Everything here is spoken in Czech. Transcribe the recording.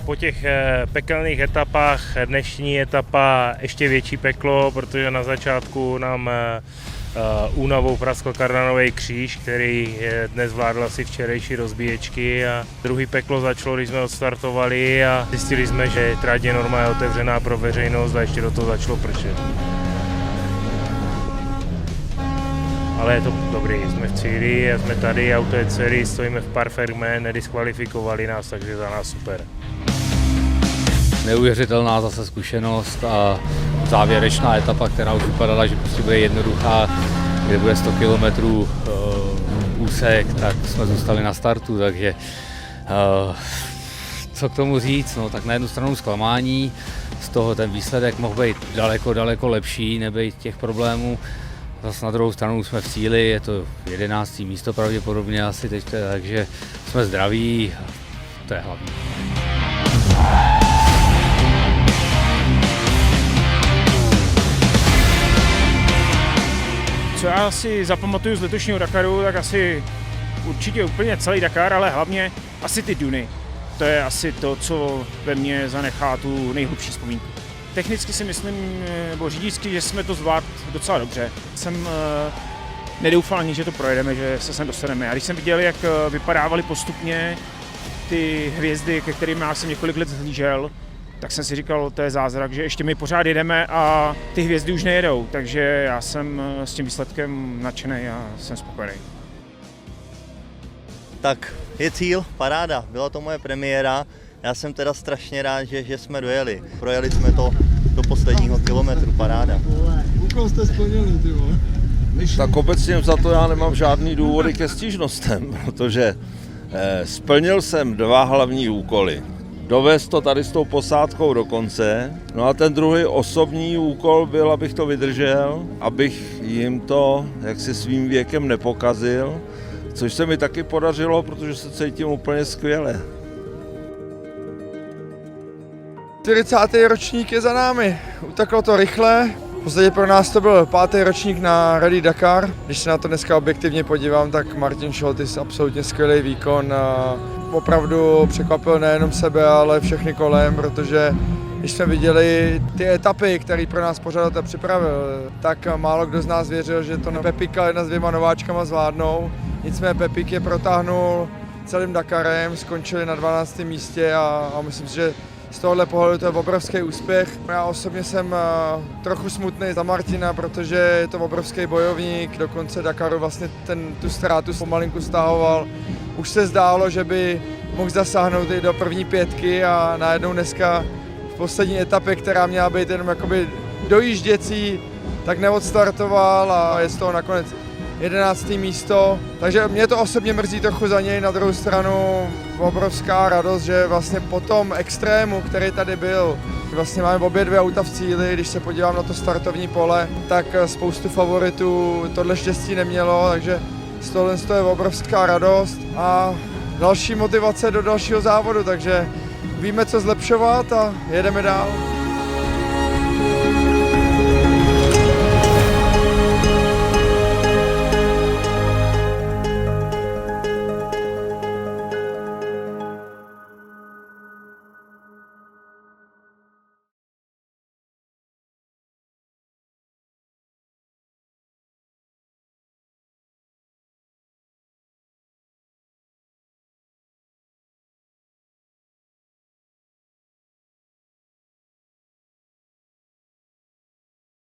Po těch pekelných etapách dnešní etapa ještě větší peklo, protože na začátku nám únavou praskl Kardanový kříž, který dnes zvládl asi včerejší rozbíječky, a druhý peklo začalo, když jsme odstartovali a zjistili jsme, že trať je normálně otevřená pro veřejnost a ještě do toho začalo pršet. Ale je to dobrý, jsme v cíli a jsme tady, auto je celý, stojíme v Parferme, nediskvalifikovali nás, takže za nás super. Neuvěřitelná zase zkušenost a závěrečná etapa, která už vypadala, že prostě bude jednoduchá, kde bude 100 km úsek, tak jsme zůstali na startu, takže co k tomu říct, no tak na jednu stranu zklamání, z toho ten výsledek mohl být daleko lepší, nebejt těch problémů. Zase na druhou stranu jsme v cíli, je to 11. místo pravděpodobně asi teď, takže jsme zdraví, to je hlavní. Co já si zapamatuju z letošního Dakaru, tak asi určitě úplně celý Dakar, ale hlavně asi ty duny. To je asi to, co ve mně zanechá tu nejhlubší vzpomínku. Technicky si myslím, nebo řidičsky, že jsme to zvládli docela dobře. Jsem nedoufal ani, že to projedeme, že se sem dostaneme. A když jsem viděl, jak vypadávaly postupně ty hvězdy, ke kterým já jsem několik let zhlížel, tak jsem si říkal, to je zázrak, že ještě my pořád jedeme a ty hvězdy už nejedou. Takže já jsem s tím výsledkem nadšený a jsem spokojený. Tak je cíl, paráda, byla to moje premiéra. Já jsem teda strašně rád, že jsme dojeli. Projeli jsme to do posledního kilometru, paráda. Úkol jste splnili, ty vole. Tak obecně za to já nemám žádný důvody ke stížnostem, protože splnil jsem dva hlavní úkoly. Dovést to tady s tou posádkou do konce, no a ten druhý osobní úkol byl, abych to vydržel, abych jim to jaksi svým věkem nepokazil, což se mi taky podařilo, protože se cítím úplně skvěle. 40. ročník je za námi, uteklo to rychle. V podstatě pro nás to byl 5. ročník na Rally Dakar. Když se na to dneska objektivně podívám, tak Martin Šoltis absolutně skvělý výkon. A opravdu překvapil nejenom sebe, ale všechny kolem, protože když jsme viděli ty etapy, které pro nás pořadatel připravil, tak málo kdo z nás věřil, že to Pepika jedna s 2 nováčkama zvládnou. Nicméně Pepik je protáhnul celým Dakarem, skončili na 12. místě a myslím si, že z tohohle pohledu to je obrovský úspěch. Já osobně jsem trochu smutný za Martina, protože je to obrovský bojovník. Do konce Dakaru vlastně tu ztrátu pomalinku stahoval. Už se zdálo, že by mohl zasáhnout i do první 5 a najednou dneska v poslední etapě, která měla být jenom jakoby dojížděcí, tak neodstartoval a je z toho nakonec 11. místo, takže mě to osobně mrzí trochu za něj, na druhou stranu obrovská radost, že vlastně po tom extrému, který tady byl, vlastně máme obě 2 auta v cíli, když se podívám na to startovní pole, tak spoustu favoritů tohle štěstí nemělo, takže z tohle je obrovská radost a další motivace do dalšího závodu, takže víme, co zlepšovat a jedeme dál.